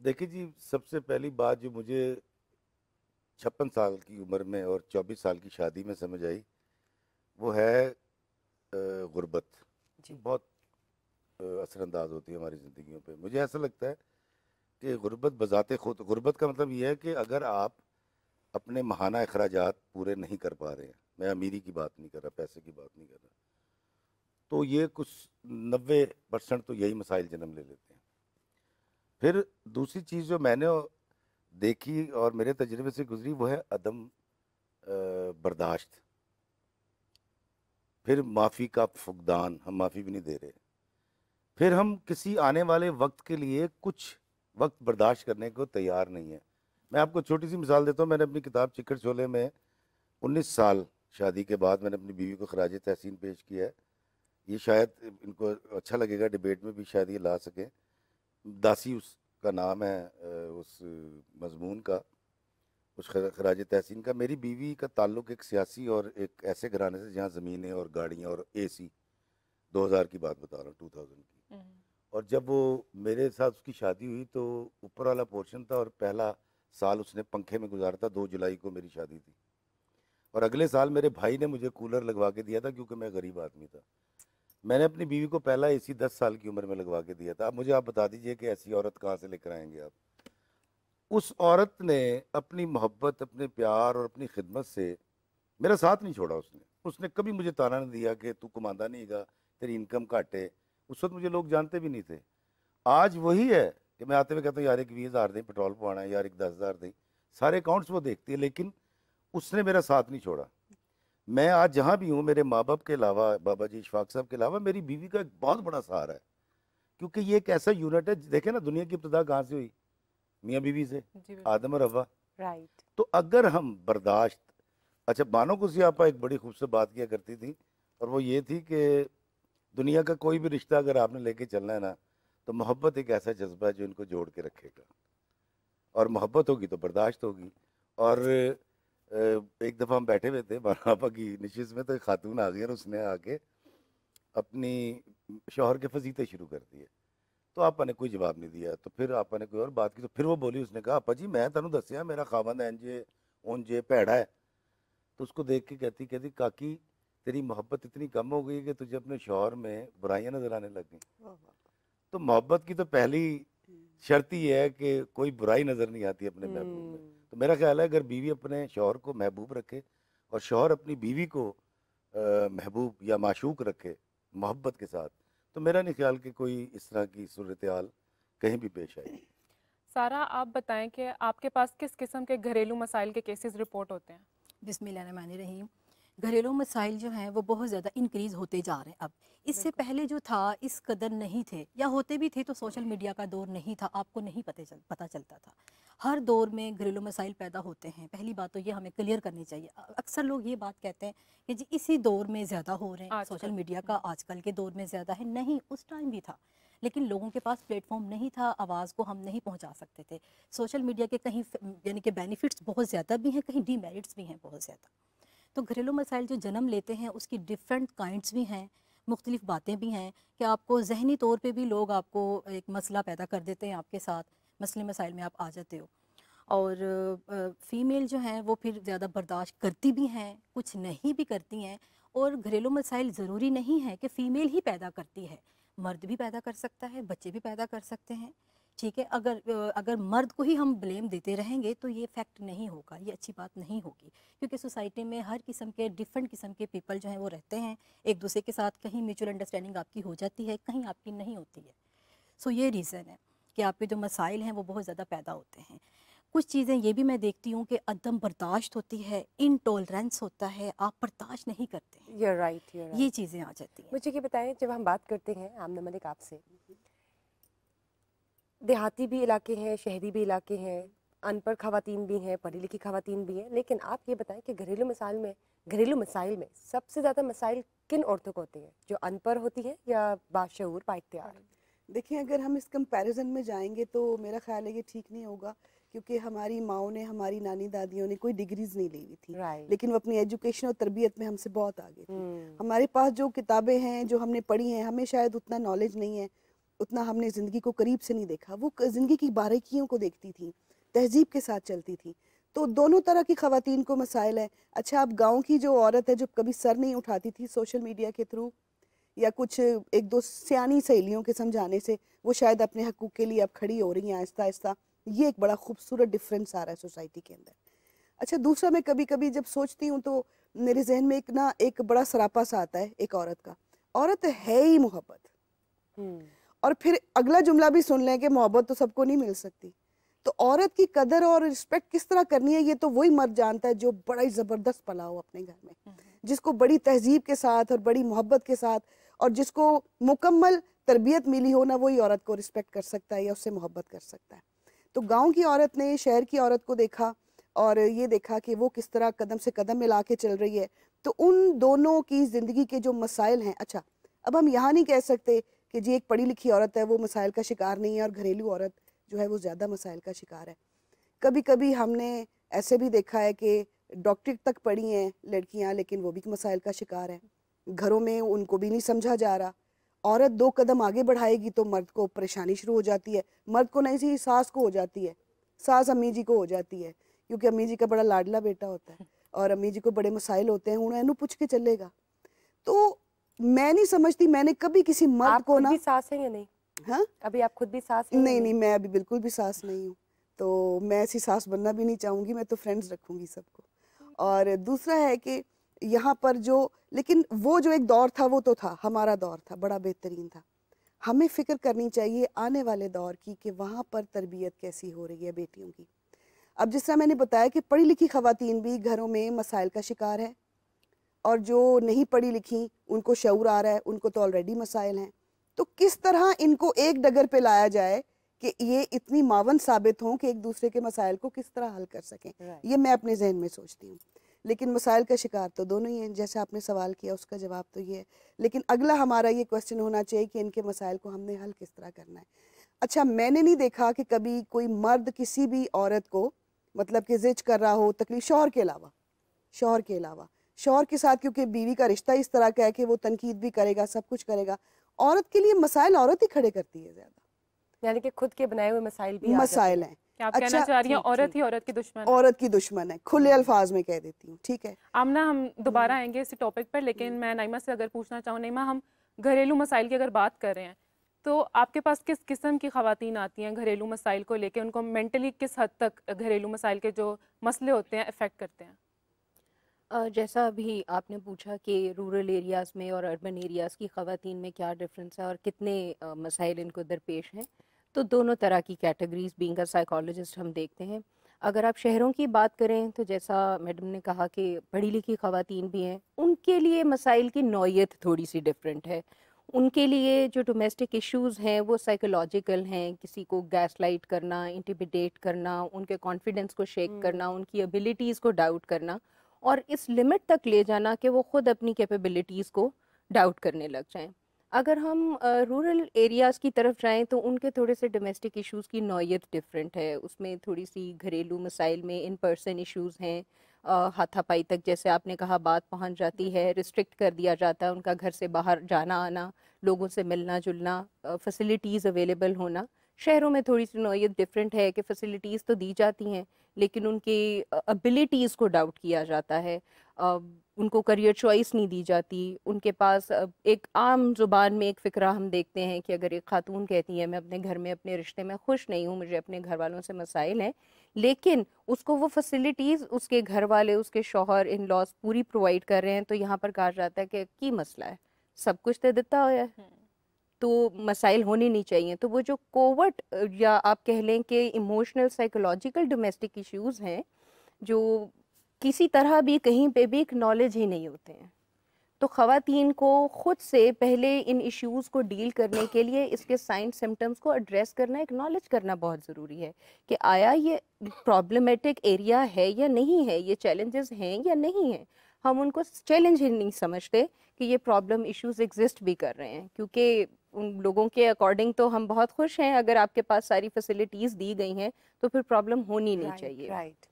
देखिए जी, सबसे पहली बात जो मुझे 56 साल की उम्र में और 24 साल की शादी में समझ आई, वो है गुर्बत। जी। बहुत असरअंदाज होती है हमारी ज़िंदगियों पे। मुझे ऐसा लगता है कि गुर्बत बज़ाते खुद, गुर्बत का मतलब ये है कि अगर आप अपने माहाना अखराजात पूरे नहीं कर पा रहे हैं, मैं अमीरी की बात नहीं कर रहा, पैसे की बात नहीं कर रहा, तो ये कुछ 90% तो यही मसाइल जन्म ले लेते हैं। फिर दूसरी चीज़ जो मैंने देखी और मेरे तजुर्बे से गुजरी, वो है अदम बर्दाश्त। फिर माफ़ी का फुकदान, हम माफ़ी भी नहीं दे रहे। फिर हम किसी आने वाले वक्त के लिए कुछ वक्त बर्दाश्त करने को तैयार नहीं है। मैं आपको छोटी सी मिसाल देता हूँ। मैंने अपनी किताब चिकट शोले में 19 साल शादी के बाद मैंने अपनी बीवी को खराज तहसीन पेश किया है। ये शायद इनको अच्छा लगेगा, डिबेट में भी शायद ये ला सकें। दासी उसका नाम है, उस मजमून का, उस खराज तहसीन का। मेरी बीवी का ताल्लुक एक सियासी और एक ऐसे घराने से जहाँ ज़मीनें और गाड़ियाँ और एसी, 2000 की बात बता रहा हूँ, 2000 की। हम्म। और जब वो मेरे साथ उसकी शादी हुई तो ऊपर वाला पोर्शन था और पहला साल उसने पंखे में गुजारा था। 2 जुलाई को मेरी शादी थी और अगले साल मेरे भाई ने मुझे कूलर लगवा के दिया था क्योंकि मैं गरीब आदमी था। मैंने अपनी बीवी को पहला एसी 10 साल की उम्र में लगवा के दिया था। अब मुझे आप बता दीजिए कि ऐसी औरत कहाँ से लेकर आएंगे आप। उस औरत ने अपनी मोहब्बत, अपने प्यार और अपनी खिदमत से मेरा साथ नहीं छोड़ा। उसने उसने कभी मुझे ताना नहीं दिया कि तू कमांदा नहीं गा, तेरी इनकम घट है। उस वक्त मुझे लोग जानते भी नहीं थे। आज वही है कि मैं आते हुए कहता हूँ यार एक 20,000 दें, पेट्रोल पवाना है, यार एक 10,000 दें। सारे अकाउंट्स वो देखती है, लेकिन उसने मेरा साथ नहीं छोड़ा। मैं आज जहाँ भी हूँ, मेरे माँ बाप के अलावा, बाबा जी इशफाक साहब के अलावा, मेरी बीवी का एक बहुत बड़ा सहारा है। क्योंकि ये एक ऐसा यूनिट है, देखे ना दुनिया की इब्तिदा कहाँ से हुई, मियाँ बीवी से, जी बिल्कुल। आदम और हवा। राइट। तो अगर हम बर्दाश्त, अच्छा बानो कुसियापा एक बड़ी खूबसूरत बात किया करती थी, और वो ये थी कि दुनिया का कोई भी रिश्ता अगर आपने लेके चलना है ना, तो मोहब्बत एक ऐसा जज्बा है जो इनको जोड़ के रखेगा। और मोहब्बत होगी तो बर्दाश्त होगी। और एक दफ़ा हम बैठे हुए थे बाबा की नशिश में, तो एक खातून आ गई और उसने आके अपनी शौहर के फजीते शुरू कर दिए। तो आपा ने कोई जवाब नहीं दिया। तो फिर आपा ने कोई और बात की, तो फिर वो बोली, उसने कहा आपा जी मैं तेन दसिया मेरा खावंद इंजे उंजे भैड़ा है। तो उसको देख के कहती कहती काकी तेरी मोहब्बत इतनी कम हो गई कि तुझे अपने शौहर में बुराइयां नजर आने लग गई। वाह वाह। तो मोहब्बत की तो पहली हम्म, शर्त ही है कि कोई बुराई नज़र नहीं आती अपने महबूब में। हम्म। तो मेरा ख्याल है अगर बीवी अपने शौहर को महबूब रखे और शौहर अपनी बीवी को महबूब या माशूक रखे मोहब्बत के साथ, तो मेरा नहीं ख्याल कि कोई इस तरह की सूरत हाल कहीं भी पेश आएगी। सारा, आप बताएं कि आपके पास किस किस्म के घरेलू मसाइल के केसेस रिपोर्ट होते हैं? बिस्मिल्लाहिर्रहमानिर्रहीम। घरेलू मसाइल जो हैं वो बहुत ज़्यादा इंक्रीज़ होते जा रहे हैं अब। इससे बिल्कुल। पहले जो था इस कदर नहीं थे, या होते भी थे तो सोशल मीडिया का दौर नहीं था, आपको नहीं पता चलता था। हर दौर में घरेलू मसाइल पैदा होते हैं। पहली बात तो ये हमें क्लियर करनी चाहिए। अक्सर लोग ये बात कहते हैं कि जी इसी दौर में ज़्यादा हो रहे हैं, सोशल आजकल। मीडिया का आजकल के दौर में ज़्यादा है। नहीं, उस टाइम भी था, लेकिन लोगों के पास प्लेटफॉर्म नहीं था, आवाज़ को हम नहीं पहुंचा सकते थे। सोशल मीडिया के कहीं यानी कि बेनिफिट्स बहुत ज़्यादा भी हैं, कहीं डीमेरिट्स भी हैं बहुत ज़्यादा। तो घरेलू मसाइल जो जन्म लेते हैं उसकी डिफरेंट काइंड्स भी हैं, मुख्तलिफ बातें भी हैं कि आपको ज़हनी तौर पे भी लोग आपको एक मसला पैदा कर देते हैं आपके साथ, मसले मसाइल में आप आ जाते हो। और फ़ीमेल जो हैं वो फिर ज़्यादा बर्दाश्त करती भी हैं, कुछ नहीं भी करती हैं। और घरेलू मसाइल ज़रूरी नहीं है कि फ़ीमेल ही पैदा करती है, मर्द भी पैदा कर सकता है, बच्चे भी पैदा कर सकते हैं। ठीक है, अगर मर्द को ही हम ब्लेम देते रहेंगे तो ये फैक्ट नहीं होगा, ये अच्छी बात नहीं होगी। क्योंकि सोसाइटी में हर किस्म के डिफरेंट किस्म के पीपल जो हैं वो रहते हैं एक दूसरे के साथ। कहीं म्यूचुअल अंडरस्टैंडिंग आपकी हो जाती है, कहीं आपकी नहीं होती है। सो ये रीज़न है कि आपके जो मसाइल हैं वो बहुत ज़्यादा पैदा होते हैं। कुछ चीज़ें ये भी मैं देखती हूँ कि अदम बर्दाश्त होती है, इनटॉलरेंस होता है, आप बर्दाश्त नहीं करते हैं, you're right, you're ये right. चीज़ें आ जाती हैं। मुझे ये बताएं, जब हम बात करते हैं आमना मलिक आपसे, देहाती भी इलाके हैं, शहरी भी इलाके हैं, अनपढ़ खवातीन भी हैं, पढ़ी लिखी खवातीन भी हैं, लेकिन आप ये बताएं कि घरेलू मसाइल में सबसे ज़्यादा मसाइल किन औरतों को होती हैं, जो अनपढ़ होती हैं या बाशऊर बाइख्तियार? देखिए, अगर हम इस कंपैरिजन में जाएंगे तो मेरा ख्याल है ये ठीक नहीं होगा, क्योंकि हमारी माओ ने, हमारी नानी दादियों ने कोई डिग्रीज नहीं ली हुई थी, राइट। लेकिन वो अपनी एजुकेशन और तरबियत में हमसे बहुत आगे थी। हम्म। हमारे पास जो किताबें हैं जो हमने पढ़ी हैं, हमें शायद उतना नॉलेज नहीं है, उतना हमने ज़िंदगी को करीब से नहीं देखा, वो ज़िंदगी की बारीकियों को देखती थी, तहज़ीब के साथ चलती थी। तो दोनों तरह की ख़वातीन को मसाइल हैं। अच्छा, अब गाँव की जो औरत है जो कभी सर नहीं उठाती थी सोशल मीडिया के थ्रू या कुछ एक दो सियानी सहेलियों के समझाने से, वो शायद अपने हकूक़ के लिए अब खड़ी हो रही हैं आहिस्ता आहिस्ता। ये एक बड़ा खूबसूरत डिफरेंस आ रहा है सोसाइटी के अंदर। अच्छा, दूसरा मैं कभी कभी जब सोचती हूँ तो मेरे जहन में एक बड़ा सरापा सा आता है एक औरत का। औरत है ही मोहब्बत, और फिर अगला जुमला भी सुन लें कि मोहब्बत तो सबको नहीं मिल सकती। तो औरत की कदर और रिस्पेक्ट किस तरह करनी है ये तो वही मर्द जानता है जो बड़ा ही ज़बरदस्त पला हो अपने घर में, जिसको बड़ी तहजीब के साथ और बड़ी मोहब्बत के साथ और जिसको मुकम्मल तरबियत मिली हो ना, वही औरत को रिस्पेक्ट कर सकता है या उससे मोहब्बत कर सकता है। तो गांव की औरत ने शहर की औरत को देखा और ये देखा कि वो किस तरह कदम से कदम मिला के चल रही है। तो उन दोनों की ज़िंदगी के जो मसाइल हैं, अच्छा अब हम यहाँ नहीं कह सकते कि जी एक पढ़ी लिखी औरत है वो मसाइल का शिकार नहीं है और घरेलू औरत जो है वो ज़्यादा मसाइल का शिकार है। कभी कभी हमने ऐसे भी देखा है कि डॉक्टरेट तक पढ़ी हैं लड़कियाँ लेकिन वो भी मसाइल का शिकार हैं, घरों में उनको भी नहीं समझा जा रहा। औरत 2 कदम आगे बढ़ाएगी तो मर्द को परेशानी शुरू हो जाती है, मर्द को नहीं सी सास को हो जाती है, सास अम्मी जी को हो जाती है, क्योंकि अम्मी जी का बड़ा लाडला बेटा होता है और अम्मी जी को बड़े मसाइल होते हैं, उन्हें पूछ के चलेगा। तो मैं नहीं समझती मैंने कभी किसी मर्द आप को खुद ना, भी सास हैं या नहीं? हाँ अभी आप खुद भी सास हैं या नहीं नहीं, मैं अभी बिल्कुल भी सास नहीं हूँ, तो मैं ऐसी सास बनना भी नहीं चाहूँगी, मैं तो फ्रेंड्स रखूँगी सबको। और दूसरा है कि यहाँ पर जो, लेकिन वो जो एक दौर था वो तो था, हमारा दौर था, बड़ा बेहतरीन था। हमें फ़िक्र करनी चाहिए आने वाले दौर की कि वहाँ पर तरबियत कैसी हो रही है बेटियों की। अब जिस तरह मैंने बताया कि पढ़ी लिखी ख़वातीन भी घरों में मसाइल का शिकार है और जो नहीं पढ़ी लिखी उनको शऊर आ रहा है, उनको तो ऑलरेडी मसाइल हैं। तो किस तरह इनको एक डगर पे लाया जाए कि ये इतनी मावन साबित हों कि एक दूसरे के मसाइल को किस तरह हल कर सकें, ये मैं अपने जहन में सोचती हूँ। लेकिन मसाइल का शिकार तो दोनों ही हैं, जैसे आपने सवाल किया उसका जवाब तो ये है। लेकिन अगला हमारा ये क्वेश्चन होना चाहिए कि इनके मसाइल को हमने हल किस तरह करना है। अच्छा, मैंने नहीं देखा कि कभी कोई मर्द किसी भी औरत को मतलब कि जिज कर रहा हो, तकलीफ शौहर के अलावा, शौहर के साथ, क्योंकि बीवी का रिश्ता इस तरह का है कि वो तनकीद भी करेगा, सब कुछ करेगा। औरत के लिए मसाइल औरत ही खड़े करती है ज़्यादा, यानी कि खुद के बनाए हुए मसाइल भी आ जाते मसाइल हैं। हैं। क्या आप कहना चाह रही हैं औरत ही औरत की दुश्मन है? औरत की दुश्मन है, खुले अल्फाज में कह देती हूँ, ठीक है। आमना, हम दोबारा आएंगे इस टॉपिक पर, लेकिन मैं नईमा से अगर पूछना चाहूँ, नईमा हम घरेलू मसाइल की अगर बात कर रहे हैं तो आपके पास किस किस्म की ख़वातीन आती हैं घरेलू मसाइल को लेके? उनको मेंटली किस हद तक घरेलू मसाइल के जो मसले होते हैं अफेक्ट करते हैं? जैसा अभी आपने पूछा कि रूरल एरियाज़ में और अर्बन एरियाज़ की ख़वातीन में क्या डिफरेंस है और कितने मसाइल इनको दरपेश हैं, तो दोनों तरह की कैटेगरीज बीइंग अ साइकोलॉजिस्ट हम देखते हैं। अगर आप शहरों की बात करें तो जैसा मैडम ने कहा कि पढ़ी लिखी ख़वातीन भी हैं, उनके लिए मसाइल की नौयत थोड़ी सी डिफरेंट है। उनके लिए जो डोमेस्टिक इश्यूज़ हैं वो साइकोलॉजिकल हैं, किसी को गैसलाइट करना, इंटिमिडेट करना, उनके कॉन्फिडेंस को शेक करना, उनकी एबिलिटीज़ को डाउट करना और इस लिमिट तक ले जाना कि वो ख़ुद अपनी कैपेबिलिटीज़ को डाउट करने लग जाएं। अगर हम रूरल एरियाज़ की तरफ जाएं तो उनके थोड़े से डोमेस्टिक इश्यूज़ की नौयत डिफरेंट है, उसमें थोड़ी सी घरेलू मसाइल में इन पर्सन इश्यूज़ हैं, हाथापाई तक जैसे आपने कहा बात पहुंच जाती है, रिस्ट्रिक्ट कर दिया जाता है उनका घर से बाहर जाना आना, लोगों से मिलना जुलना, फैसिलिटीज़ अवेलेबल होना। शहरों में थोड़ी सी नौयत डिफरेंट है कि फ़ैसिलिटीज़ तो दी जाती हैं लेकिन उनकी एबिलिटीज़ को डाउट किया जाता है, उनको करियर चॉइस नहीं दी जाती। उनके पास एक आम ज़ुबान में एक फ़िक्रा हम देखते हैं कि अगर एक खातून कहती है मैं अपने घर में अपने रिश्ते में खुश नहीं हूँ, मुझे अपने घर वालों से मसाइल हैं, लेकिन उसको वो फैसिलिटीज़ उसके घर वाले, उसके शौहर, इन लॉज पूरी प्रोवाइड कर रहे हैं, तो यहाँ पर कहा जाता है कि की मसला है, सब कुछ तो देता है, तो मसाइल होने नहीं चाहिए। तो वो जो कोवर्ट या आप कह लें कि इमोशनल साइकोलॉजिकल डोमेस्टिक इश्यूज़ हैं जो किसी तरह भी कहीं पे भी एक्नॉलेज ही नहीं होते हैं, तो ख़वातीन को ख़ुद से पहले इन इश्यूज़ को डील करने के लिए इसके साइन सिम्टम्स को एड्रेस करना, एक्नॉलेज करना बहुत ज़रूरी है कि आया ये प्रॉब्लमेटिक एरिया है या नहीं है, ये चैलेंजेस हैं या नहीं हैं। हम उनको चैलेंज ही नहीं समझते कि ये प्रॉब्लम इश्यूज़ एग्जिस्ट भी कर रहे हैं, क्योंकि उन लोगों के अकॉर्डिंग तो हम बहुत खुश हैं, अगर आपके पास सारी फैसिलिटीज़ दी गई हैं तो फिर प्रॉब्लम होनी नहीं चाहिए। राइट।